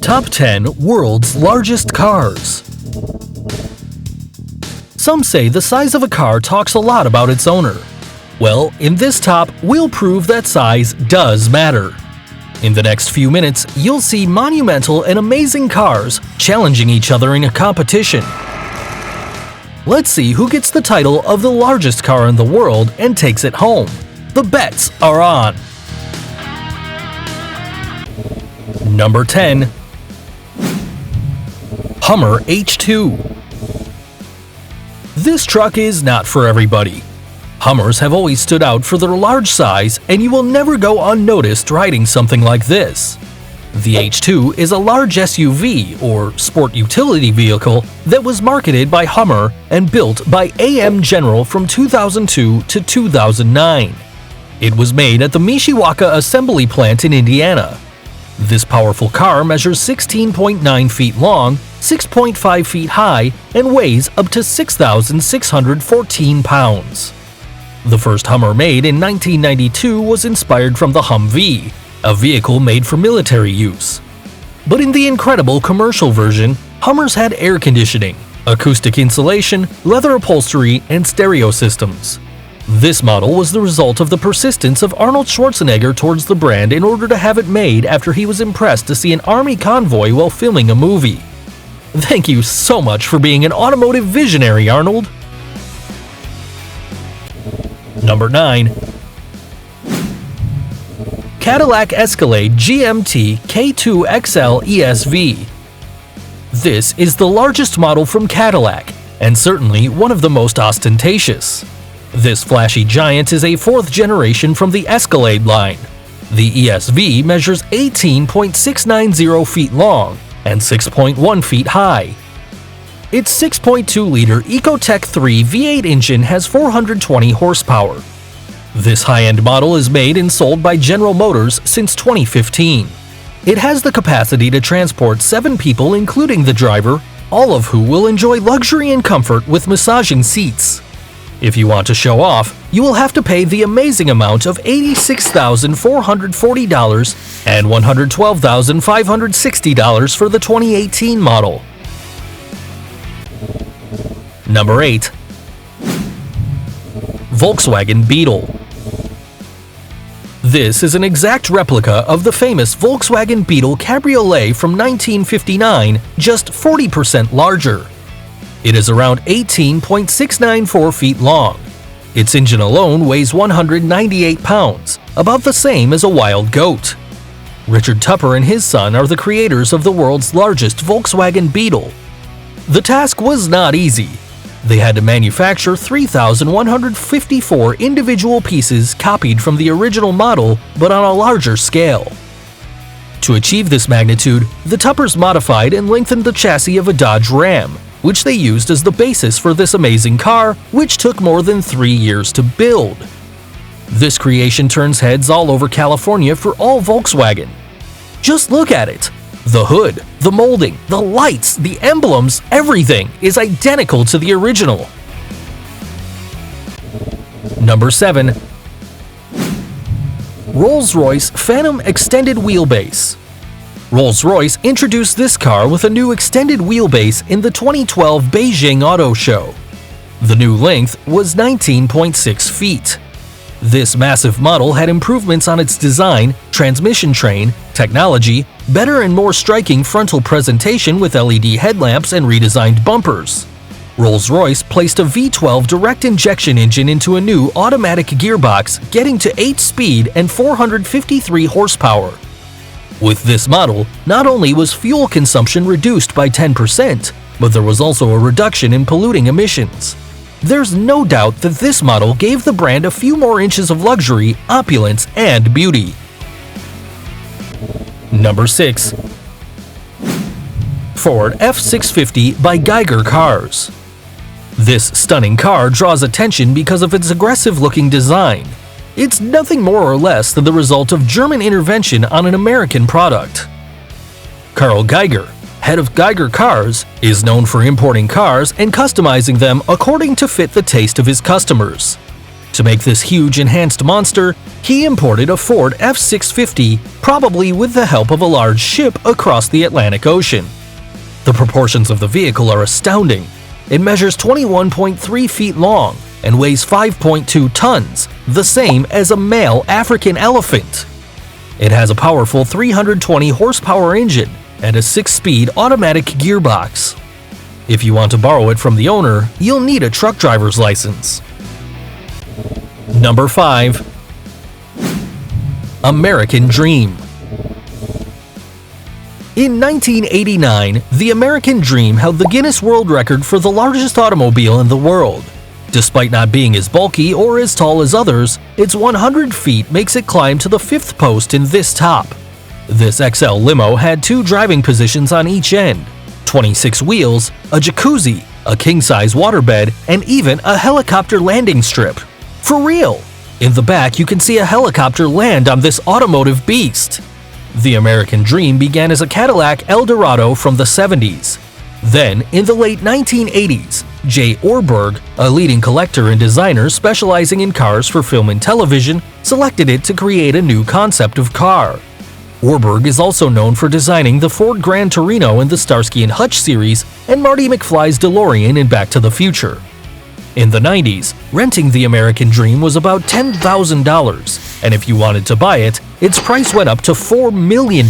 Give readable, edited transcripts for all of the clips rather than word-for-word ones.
Top 10 World's Largest Cars. Some say the size of a car talks a lot about its owner. Well, in this top, we'll prove that size does matter. In the next few minutes, you'll see monumental and amazing cars challenging each other in a competition. Let's see who gets the title of the largest car in the world and takes it home. The bets are on. Number 10. Hummer H2. This truck is not for everybody. Hummers have always stood out for their large size, and you will never go unnoticed riding something like this. The H2 is a large SUV, or sport utility vehicle, that was marketed by Hummer and built by AM General from 2002 to 2009. It was made at the Mishawaka Assembly Plant in Indiana. This powerful car measures 16.9 feet long, 6.5 feet high, and weighs up to 6,614 pounds. The first Hummer made in 1992 was inspired from the Humvee, a vehicle made for military use. But in the incredible commercial version, Hummers had air conditioning, acoustic insulation, leather upholstery, and stereo systems. This model was the result of the persistence of Arnold Schwarzenegger towards the brand in order to have it made after he was impressed to see an army convoy while filming a movie. Thank you so much for being an automotive visionary, Arnold! Number 9. Cadillac Escalade GMT K2XL ESV. This is the largest model from Cadillac, and certainly one of the most ostentatious. This flashy giant is a fourth generation from the Escalade line. The ESV measures 18.690 feet long and 6.1 feet high. Its 6.2-liter Ecotec 3 V8 engine has 420 horsepower. This high-end model is made and sold by General Motors since 2015. It has the capacity to transport 7 people including the driver, all of who will enjoy luxury and comfort with massaging seats. If you want to show off, you will have to pay the amazing amount of $86,440 and $112,560 for the 2018 model. Number 8. Volkswagen Beetle. This is an exact replica of the famous Volkswagen Beetle Cabriolet from 1959, just 40% larger. It is around 18.694 feet long. Its engine alone weighs 198 pounds, about the same as a wild goat. Richard Tupper and his son are the creators of the world's largest Volkswagen Beetle. The task was not easy. They had to manufacture 3,154 individual pieces copied from the original model, but on a larger scale. To achieve this magnitude, the Tuppers modified and lengthened the chassis of a Dodge Ram, which they used as the basis for this amazing car, which took more than 3 years to build. This creation turns heads all over California for all Volkswagen. Just look at it! The hood, the molding, the lights, the emblems, everything is identical to the original. Number 7. Rolls-Royce Phantom Extended Wheelbase. Rolls-Royce introduced this car with a new extended wheelbase in the 2012 Beijing Auto Show. The new length was 19.6 feet. This massive model had improvements on its design, transmission train, technology, better and more striking frontal presentation with LED headlamps and redesigned bumpers. Rolls-Royce placed a V12 direct injection engine into a new automatic gearbox, getting to 8-speed and 453 horsepower. With this model, not only was fuel consumption reduced by 10%, but there was also a reduction in polluting emissions. There's no doubt that this model gave the brand a few more inches of luxury, opulence, and beauty. Number 6. Ford F650 by Geiger Cars. This stunning car draws attention because of its aggressive-looking design. It's nothing more or less than the result of German intervention on an American product. Carl Geiger, head of Geiger Cars, is known for importing cars and customizing them according to fit the taste of his customers. To make this huge enhanced monster, he imported a Ford F-650, probably with the help of a large ship across the Atlantic Ocean. The proportions of the vehicle are astounding. It measures 21.3 feet long and weighs 5.2 tons, the same as a male African elephant. It has a powerful 320 horsepower engine and a 6-speed automatic gearbox. If you want to borrow it from the owner, you'll need a truck driver's license. Number 5. American Dream. In 1989, the American Dream held the Guinness World Record for the largest automobile in the world. Despite not being as bulky or as tall as others, its 100 feet makes it climb to the 5th post in this top. This XL limo had 2 driving positions on each end, 26 wheels, a jacuzzi, a king-size waterbed, and even a helicopter landing strip. For real! In the back, you can see a helicopter land on this automotive beast. The American Dream began as a Cadillac Eldorado from the 70s. Then, in the late 1980s, Jay Orberg, a leading collector and designer specializing in cars for film and television, selected it to create a new concept of car. Orberg is also known for designing the Ford Gran Torino in the Starsky & Hutch series and Marty McFly's DeLorean in Back to the Future. In the 90s, renting the American Dream was about $10,000, and if you wanted to buy it, its price went up to $4 million.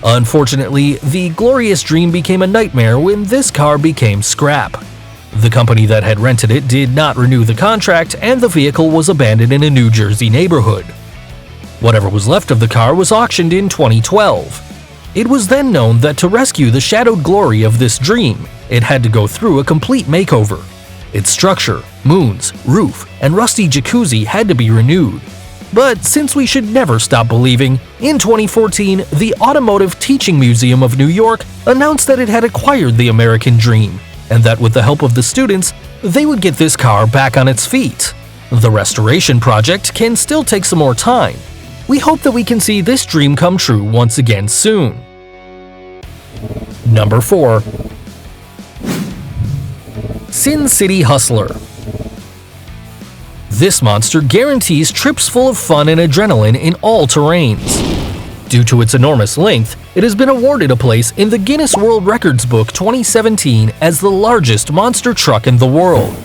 Unfortunately, the glorious dream became a nightmare when this car became scrap. The company that had rented it did not renew the contract, and the vehicle was abandoned in a New Jersey neighborhood. Whatever was left of the car was auctioned in 2012. It was then known that to rescue the shadowed glory of this dream, it had to go through a complete makeover. Its structure, moons, roof, and rusty jacuzzi had to be renewed. But since we should never stop believing, in 2014, the Automotive Teaching Museum of New York announced that it had acquired the American Dream, and that with the help of the students, they would get this car back on its feet. The restoration project can still take some more time. We hope that we can see this dream come true once again soon. Number 4. Sin City Hustler. This monster guarantees trips full of fun and adrenaline in all terrains. Due to its enormous length, it has been awarded a place in the Guinness World Records Book 2017 as the largest monster truck in the world.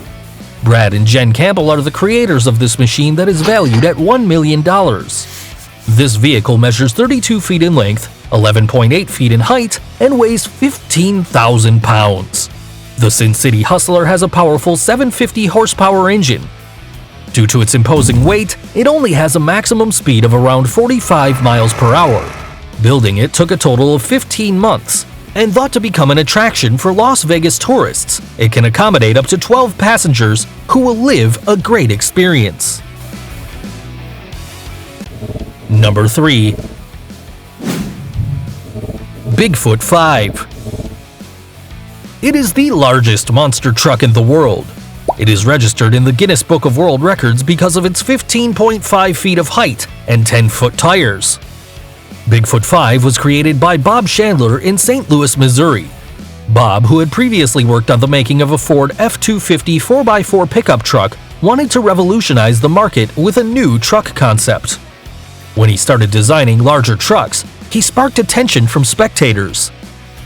Brad and Jen Campbell are the creators of this machine that is valued at $1 million. This vehicle measures 32 feet in length, 11.8 feet in height, and weighs 15,000 pounds. The Sin City Hustler has a powerful 750 horsepower engine. Due to its imposing weight, it only has a maximum speed of around 45 miles per hour. Building it took a total of 15 months, and thought to become an attraction for Las Vegas tourists. It can accommodate up to 12 passengers who will live a great experience. Number 3. Bigfoot 5. It is the largest monster truck in the world. It is registered in the Guinness Book of World Records because of its 15.5 feet of height and 10-foot tires. Bigfoot 5 was created by Bob Chandler in St. Louis, Missouri. Bob, who had previously worked on the making of a Ford F-250 4x4 pickup truck, wanted to revolutionize the market with a new truck concept. When he started designing larger trucks, he sparked attention from spectators.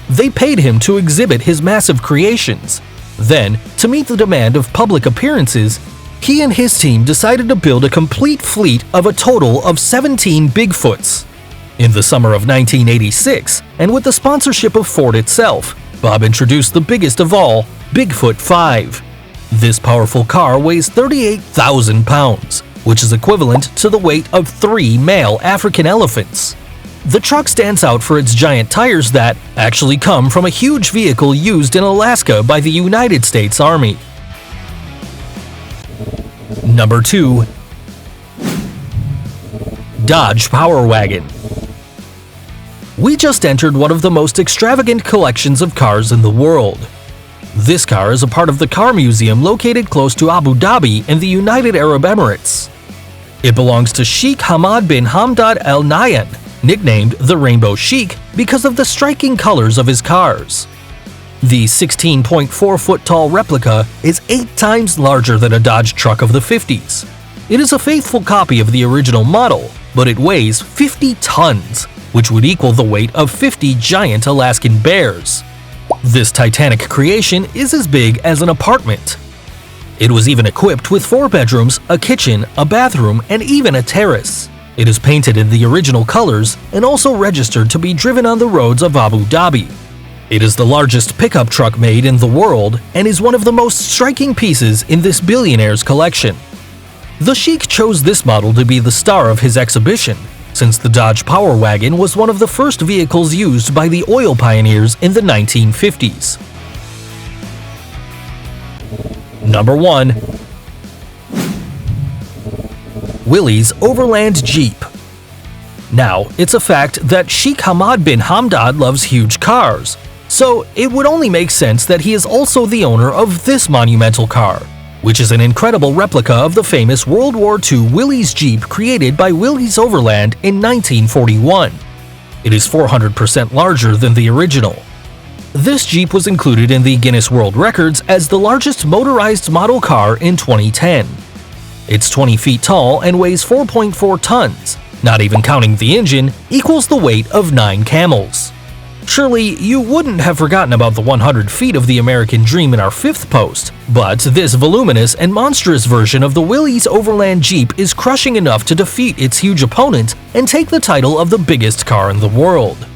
They paid him to exhibit his massive creations. Then, to meet the demand of public appearances, he and his team decided to build a complete fleet of a total of 17 Bigfoots. In the summer of 1986, and with the sponsorship of Ford itself, Bob introduced the biggest of all, Bigfoot 5. This powerful car weighs 38,000 pounds, which is equivalent to the weight of 3 male African elephants. The truck stands out for its giant tires that actually come from a huge vehicle used in Alaska by the United States Army. Number 2. Dodge Power Wagon. We just entered one of the most extravagant collections of cars in the world. This car is a part of the Car Museum located close to Abu Dhabi in the United Arab Emirates. It belongs to Sheikh Hamad bin Hamad Al Nahyan, nicknamed the Rainbow Sheik because of the striking colors of his cars. The 16.4-foot tall replica is 8 times larger than a Dodge truck of the 50s. It is a faithful copy of the original model, but it weighs 50 tons, which would equal the weight of 50 giant Alaskan bears. This titanic creation is as big as an apartment. It was even equipped with 4 bedrooms, a kitchen, a bathroom, and even a terrace. It is painted in the original colors and also registered to be driven on the roads of Abu Dhabi. It is the largest pickup truck made in the world and is one of the most striking pieces in this billionaire's collection. The Sheikh chose this model to be the star of his exhibition, since the Dodge Power Wagon was one of the first vehicles used by the oil pioneers in the 1950s. Number 1. Willys Overland Jeep. Now, it's a fact that Sheikh Hamad bin Hamad loves huge cars, so it would only make sense that he is also the owner of this monumental car, which is an incredible replica of the famous World War II Willys Jeep created by Willys Overland in 1941. It is 400% larger than the original. This Jeep was included in the Guinness World Records as the largest motorized model car in 2010. It's 20 feet tall and weighs 4.4 tons, not even counting the engine, equals the weight of 9 camels. Surely, you wouldn't have forgotten about the 100 feet of the American Dream in our 5th post, but this voluminous and monstrous version of the Willys Overland Jeep is crushing enough to defeat its huge opponent and take the title of the biggest car in the world.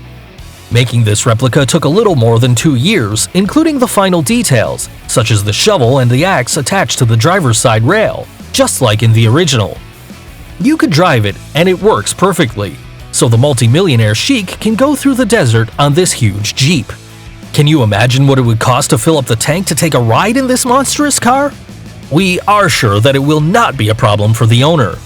Making this replica took a little more than 2 years, including the final details, such as the shovel and the axe attached to the driver's side rail, just like in the original. You could drive it, and it works perfectly, so the multi-millionaire Sheikh can go through the desert on this huge Jeep. Can you imagine what it would cost to fill up the tank to take a ride in this monstrous car? We are sure that it will not be a problem for the owner.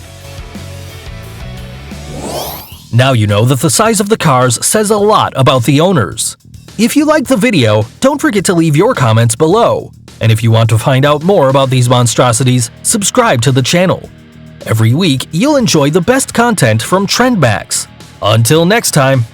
Now you know that the size of the cars says a lot about the owners. If you liked the video, don't forget to leave your comments below. And if you want to find out more about these monstrosities, subscribe to the channel. Every week, you'll enjoy the best content from Trendmax. Until next time.